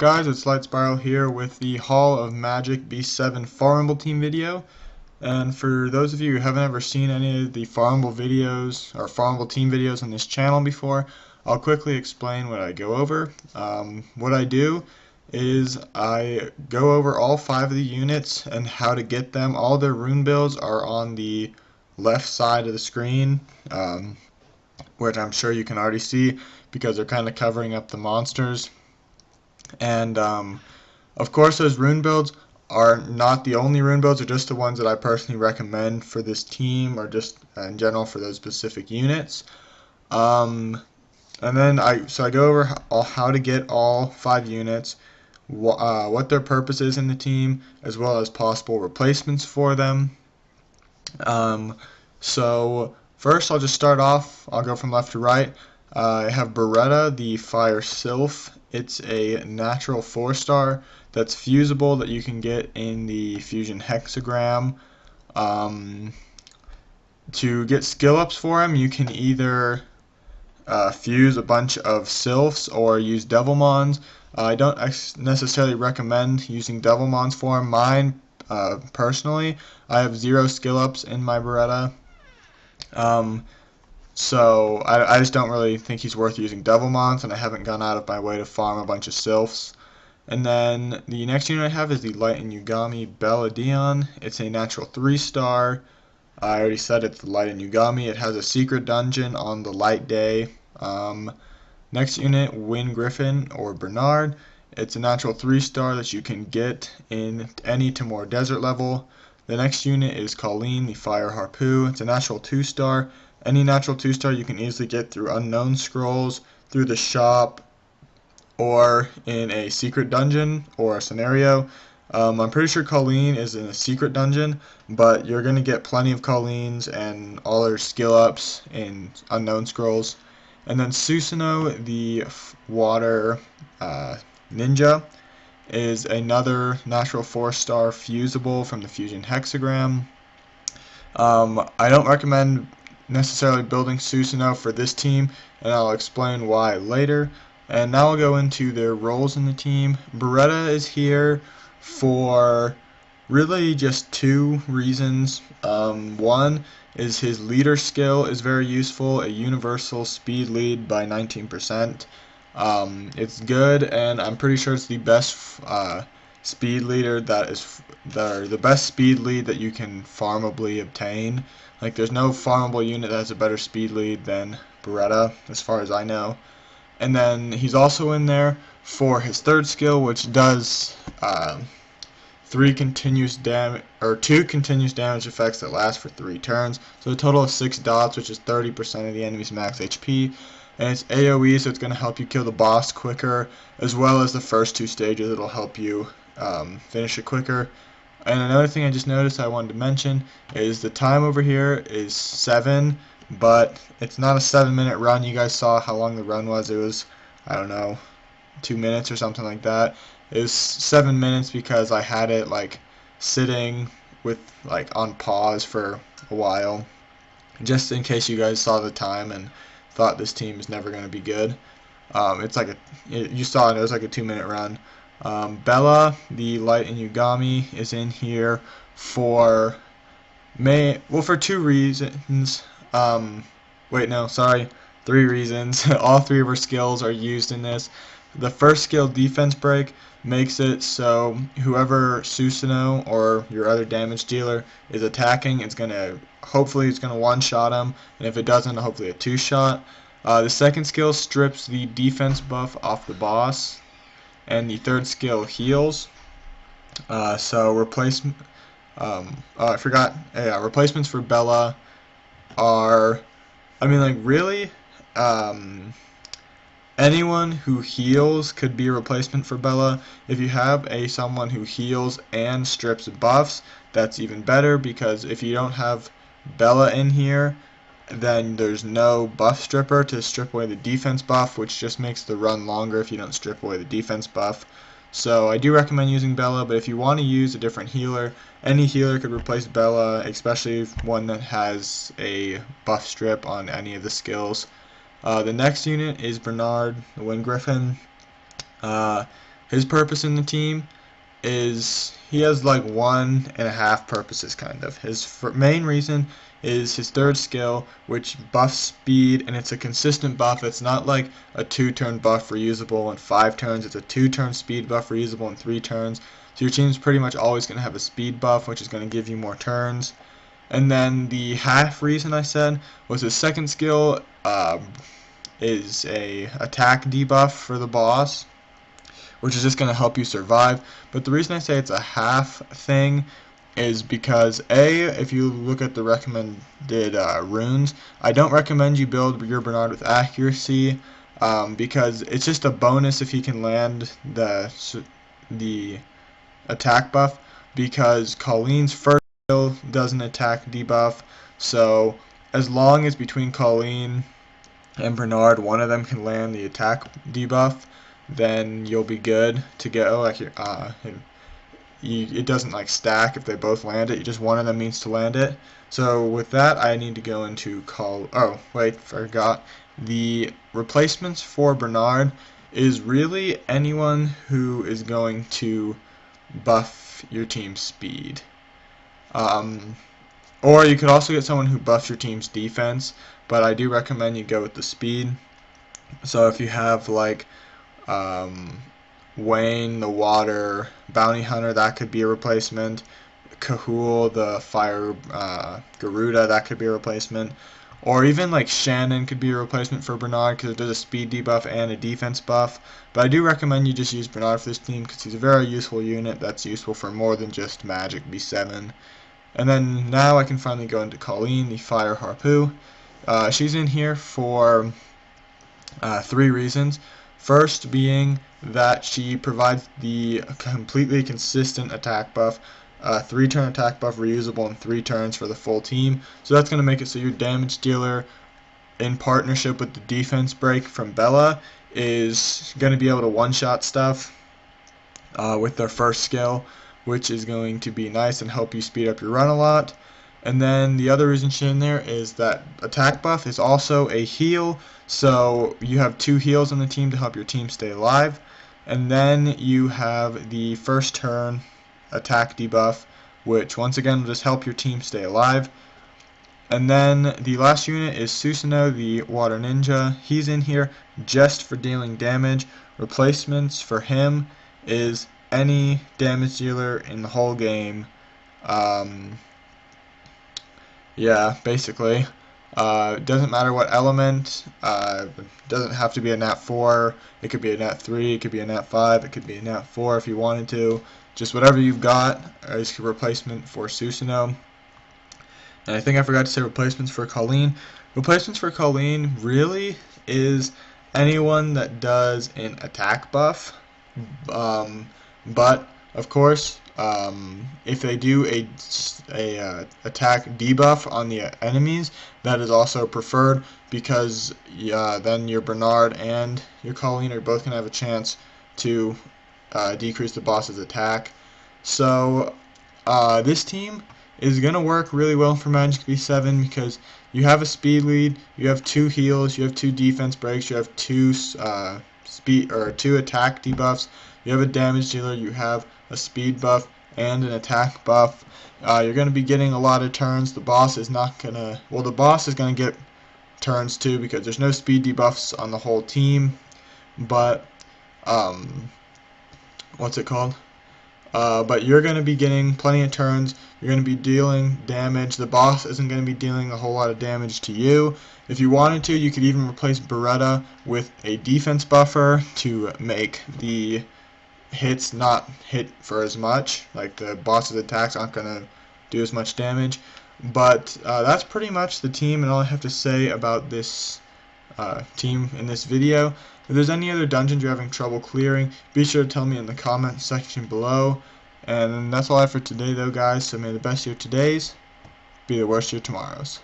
Guys, it's Light Spiral here with the Hall of Magic B7 Farmable team video. And for those of you who haven't ever seen any of the Farmable videos or Farmable team videos on this channel before, I'll quickly explain what I go over. What I do is I go over all 5 of the units and how to get them. All their rune builds are on the left side of the screen, which I'm sure you can already see because they're kind of covering up the monsters. And of course, those rune builds are not the only rune builds, are just the ones that I personally recommend for this team or just in general for those specific units. And then I go over how to get all 5 units, what their purpose is in the team, as well as possible replacements for them. So first I'll just start off, I'll go from left to right. I have Beretta, the Fire Sylph. It's a natural 4-star that's fusible that you can get in the Fusion Hexagram. To get skill ups for him, you can either fuse a bunch of Sylphs or use Devilmons. I don't necessarily recommend using Devilmons for him. Mine, personally, I have 0 skill ups in my Beretta. So I just don't really think he's worth using Devilmons, and I haven't gone out of my way to farm a bunch of Sylphs. And then the next unit I have is the Light and Yugami Belladion. It's a natural 3-star. I already said it's the Light and Yugami. It has a secret dungeon on the light day. Next unit, Wind Griffin or Bernard. It's a natural 3-star that you can get in any Timor Desert level. The next unit is Colleen, the Fire Harpoo. It's a natural 2-star. Any natural 2-star you can easily get through unknown scrolls, through the shop, or in a secret dungeon or a scenario. I'm pretty sure Colleen is in a secret dungeon, but you're going to get plenty of Colleens and all her skill ups in unknown scrolls. And then Susanoo, the water ninja, is another natural 4-star fusible from the Fusion Hexagram. I don't recommend necessarily building Susanoo for this team, and I'll explain why later. And now I'll go into their roles in the team. Beretta is here for really just 2 reasons. One is his leader skill is very useful, a universal speed lead by 19%. It's good, and I'm pretty sure it's the best speed leader the best speed lead that you can farmably obtain. Like, there's no farmable unit that has a better speed lead than Beretta, as far as I know. And then he's also in there for his 3rd skill, which does 2 continuous damage effects that last for 3 turns. So a total of 6 dots, which is 30% of the enemy's max HP. And it's AoE, so it's going to help you kill the boss quicker, as well as the first 2 stages. It'll help you finish it quicker. And another thing I just noticed I wanted to mention is the time over here is 7, but it's not a 7-minute run. You guys saw how long the run was. It was, I don't know, 2 minutes or something like that. It was 7 minutes because I had it like sitting with like on pause for a while, just in case you guys saw the time and thought this team is never going to be good. It's like you saw it was like a 2-minute run. Bella, the Light and Yugami, is in here for 2 reasons. 3 reasons. All 3 of her skills are used in this. The first skill, Defense Break, makes it so whoever Susanoo or your other damage dealer is attacking, hopefully it's gonna one-shot him, and if it doesn't, hopefully a 2-shot. The second skill strips the defense buff off the boss, and the 3rd skill heals. Replacements for Bella are, anyone who heals could be a replacement for Bella. If you have someone who heals and strips buffs, that's even better, because if you don't have Bella in here, then there's no buff stripper to strip away the defense buff, which just makes the run longer if you don't strip away the defense buff. So I do recommend using Bella, but if you want to use a different healer, any healer could replace Bella, especially one that has a buff strip on any of the skills. The next unit is Bernard, the Wind Griffin. His purpose in the team is he has like 1.5 purposes kind of. His main reason is his third skill, which buffs speed, and it's a consistent buff. It's not like a 2-turn buff reusable in 5 turns. It's a 2-turn speed buff reusable in 3 turns. So your team's pretty much always going to have a speed buff, which is going to give you more turns. And then the half reason I said was his second skill is a attack debuff for the boss, which is just going to help you survive. But the reason I say it's a half thing is because if you look at the recommended runes, I don't recommend you build your Bernard with accuracy, because it's just a bonus if he can land the attack buff, because Colleen's first skill does an attack debuff. So as long as between Colleen and Bernard one of them can land the attack debuff, then you'll be good to go. Like it doesn't like stack if they both land it. Just one of them needs to land it. So with that, I need to go into oh wait, forgot. The replacements for Bernard is really anyone who is going to buff your team's speed. Or you could also get someone who buffs your team's defense, but I do recommend you go with the speed. So if you have like Wayne the Water Bounty Hunter, that could be a replacement. Kahul the Fire Garuda, that could be a replacement. Or even like Shannon could be a replacement for Bernard because it does a speed debuff and a defense buff. But I do recommend you just use Bernard for this team because he's a very useful unit that's useful for more than just Magic B7. And then now I can finally go into Colleen, the Fire Harpoo. She's in here for 3 reasons. First being that she provides the completely consistent attack buff, 3-turn attack buff reusable in 3 turns for the full team. So that's going to make it so your damage dealer, in partnership with the defense break from Bella, is going to be able to one-shot stuff with their first skill, which is going to be nice and help you speed up your run a lot. And then the other reason she's in there is that attack buff is also a heal, so you have 2 heals on the team to help your team stay alive. And then you have the first turn attack debuff, which once again will just help your team stay alive. And then the last unit is Susanoo, the Water Ninja. He's in here just for dealing damage. Replacements for him is any damage dealer in the whole game. Yeah, basically. It doesn't matter what element. It doesn't have to be a nat 4. It could be a nat 3. It could be a nat 5. It could be a nat 4 if you wanted to. Just whatever you've got is a replacement for Susanoo. And I think I forgot to say replacements for Colleen. Replacements for Colleen really is anyone that does an attack buff. But of course, if they do a attack debuff on the enemies, that is also preferred, because then your Bernard and your Colleen are both going to have a chance to decrease the boss's attack. So this team is going to work really well for Magic B7 because you have a speed lead, you have 2 heals, you have 2 defense breaks, you have 2 2 attack debuffs, you have a damage dealer, you have a speed buff and an attack buff. You're going to be getting a lot of turns. The boss is not going to, well, the boss is going to get turns too because there's no speed debuffs on the whole team, but what's it called? But you're going to be getting plenty of turns. You're going to be dealing damage. The boss isn't going to be dealing a whole lot of damage to you. If you wanted to, you could even replace Beretta with a defense buffer to make the hits not hit for as much. Like the boss's attacks aren't going to do as much damage. But that's pretty much the team and all I have to say about this team in this video. If there's any other dungeons you're having trouble clearing, be sure to tell me in the comments section below. And that's all I have for today though, guys, so may the best of your todays be the worst of your tomorrows.